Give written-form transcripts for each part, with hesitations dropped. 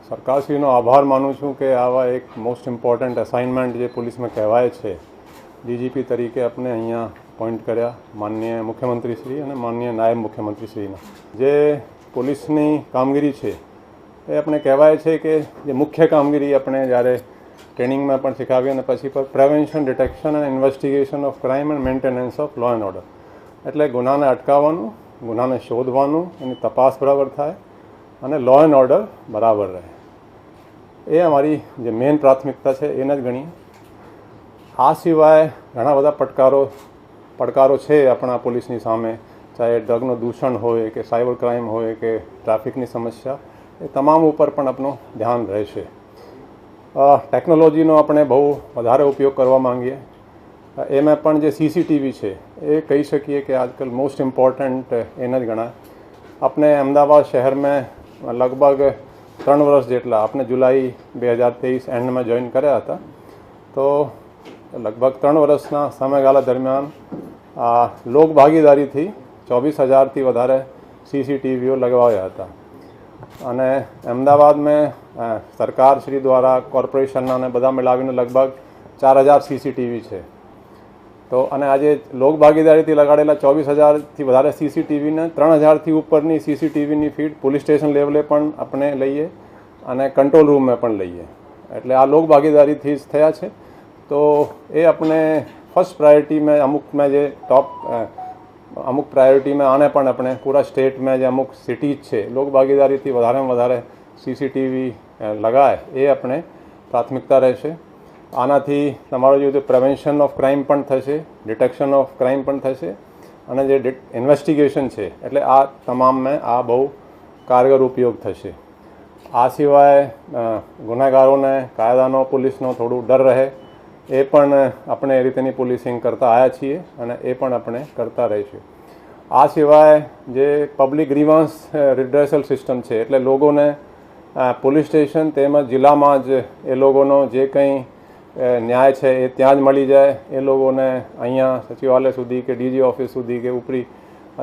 સરકારશ્રીનો આભાર માનું છું કે આવા એક મોસ્ટ ઇમ્પોર્ટન્ટ અસાઇનમેન્ટ જે પોલીસમાં કહેવાય છે ડીજીપી તરીકે આપણે અહીંયા અપોઇન્ટ કર્યા માનનીય મુખ્યમંત્રીશ્રી અને માનનીય નાયબ મુખ્યમંત્રીશ્રીના. જે પોલીસની કામગીરી છે એ આપણે કહેવાય છે કે જે મુખ્ય કામગીરી આપણે જ્યારે ટ્રેનિંગમાં પણ શીખવી અને પછી પર પ્રિવેન્શન, ડિટેક્શન અને investigation of crime and maintenance of law and order, એટલે ગુનાને અટકાવવાનું, ગુનાને શોધવાનું, એની તપાસ બરાબર થાય અને લો એન્ડ ઓર્ડર બરાબર રહે. એ અમારી જે મેઇન પ્રાથમિકતા છે એને જ ગણીએ. આ સિવાય ઘણા બધા પડકારો છે આપણા પોલીસની સામે, ચાહે ડ્રગનું દૂષણ હોય કે સાયબર ક્રાઇમ હોય કે ટ્રાફિકની સમસ્યા, એ તમામ ઉપર પણ આપણું ધ્યાન રહેશે. ટેકનોલોજીનો આપણે બહુ વધારે ઉપયોગ કરવા માંગીએ. એમાં પણ જે સીસીટીવી છે એ કહી શકીએ કે આજકાલ મોસ્ટ ઇમ્પોર્ટન્ટ એને જ ગણાય. આપણે અમદાવાદ શહેરમાં લગભગ 3 વર્ષ જેટલા, આપણે જુલાઈ 2023 એન્ડમાં જોઈન કર્યા હતા, તો લગભગ 3 વર્ષના સમયગાળા દરમિયાન લોક ભાગીદારીથી 24,000થી વધારે સીસીટીવીઓ લગાવ્યા હતા. અને અમદાવાદમાં સરકારશ્રી દ્વારા કોર્પોરેશનના અને બધા મિલાવીને લગભગ 4,000 સીસીટીવી છે. તો અને આજે લોક ભાગીદારીથી લગાડેલા 24,000થી વધારે સીસીટીવીને 3,000થી ઉપરની સીસીટીવીની ફીડ પોલીસ સ્ટેશન લેવલે પણ આપણે લઈએ અને કંટ્રોલ રૂમમાં પણ લઈએ. એટલે આ લોક ભાગીદારીથી જ થયા છે. તો એ આપણે ફર્સ્ટ પ્રાયોરિટીમાં અમુકમાં જે અમુક પ્રાયોરિટીમાં આને પણ આપણે પૂરા સ્ટેટમાં જે અમુક સિટીઝ છે લોક ભાગીદારીથી વધારેમાં વધારે સીસીટીવી લગાય એ આપણે પ્રાથમિકતા રહેશે. આનાથી તમારો જે પ્રિવેન્શન ઓફ ક્રાઇમ પણ થશે, ડિટેક્શન ઓફ ક્રાઇમ પણ થશે અને જે ઇન્વેસ્ટિગેશન છે એટલે આ તમામમાં આ બહુ કારગર ઉપયોગ થશે. આ સિવાય ગુનેગારોને કાયદાનો, પોલીસનો થોડું ડર રહે એ પણ આપણે એ રીતેની પોલીસિંગ કરતા આવ્યા છીએ અને એ પણ આપણે કરતા રહીશું. આ સિવાય જે પબ્લિક ગ્રીવાન્સ રિડ્રેસલ સિસ્ટમ છે એટલે લોકોને પોલીસ સ્ટેશન તેમજ જિલ્લામાં જ એ લોકોનો જે કંઈ ન્યાય છે એ ત્યાં જ મળી જાય, એ લોકોને અહીંયા સચિવાલય સુધી કે ડીજી ઓફિસ સુધી કે ઉપરી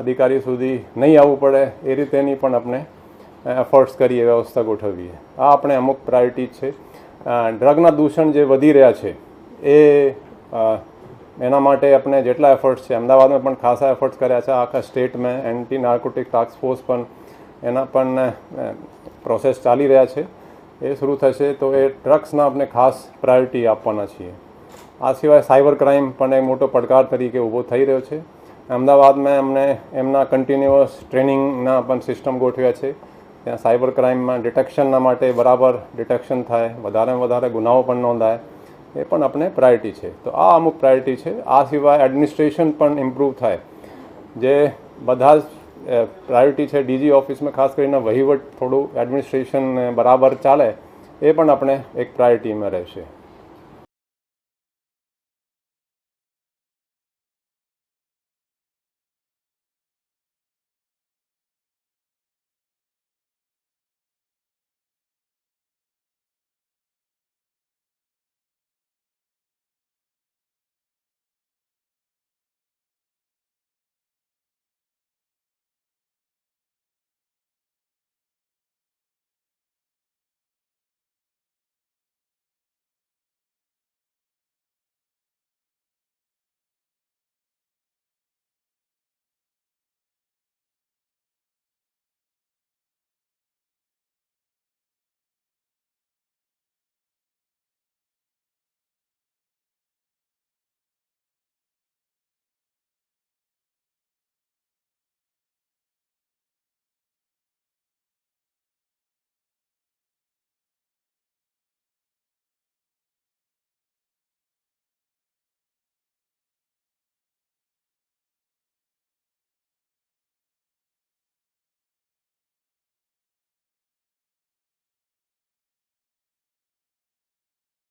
અધિકારી સુધી નહીં આવવું પડે એ રીતેની પણ આપણે એફર્ટ્સ કરીએ, વ્યવસ્થા ગોઠવીએ. આ આપણે અમુક પ્રાયોરિટી છે. ડ્રગના દૂષણ જે વધી રહ્યા છે એના માટે આપણે જેટલા એફર્ટ્સ છે, અમદાવાદમાં પણ ખાસા એફર્ટ્સ કર્યા છે. આખા સ્ટેટમાં એન્ટી નાર્કોટિક ટાસ્ક ફોર્સ પણ એના પણ પ્રોસેસ ચાલી રહ્યા છે. એ શરૂ થશે તો એ ડ્રગ્સના આપણે ખાસ પ્રાયોરિટી આપવાના છીએ. આ સિવાય સાયબર ક્રાઇમ પણ એક મોટો પડકાર તરીકે ઊભો થઈ રહ્યો છે. અમદાવાદમાં અમને એમના કન્ટિન્યુઅસ ટ્રેનિંગના પણ સિસ્ટમ ગોઠવ્યા છે. ત્યાં સાયબર ક્રાઇમમાં ડિટેક્શનના માટે બરાબર ડિટેક્શન થાય, વધારેમાં વધારે ગુનાઓ પણ નોંધાય, એ પણ આપણે પ્રાયોરિટી છે. તો આ અમુક પ્રાયોરિટી છે. આ સિવાય એડમિનિસ્ટ્રેશન પણ ઇમ્પ્રૂવ થાય. જે બધા જ પ્રાયોરિટી છે ડીજી ઓફિસમાં, ખાસ કરીને વહીવટ થોડું એડમિનિસ્ટ્રેશન બરાબર ચાલે એ પણ આપણે એક પ્રાયોરિટીમાં રહેશે.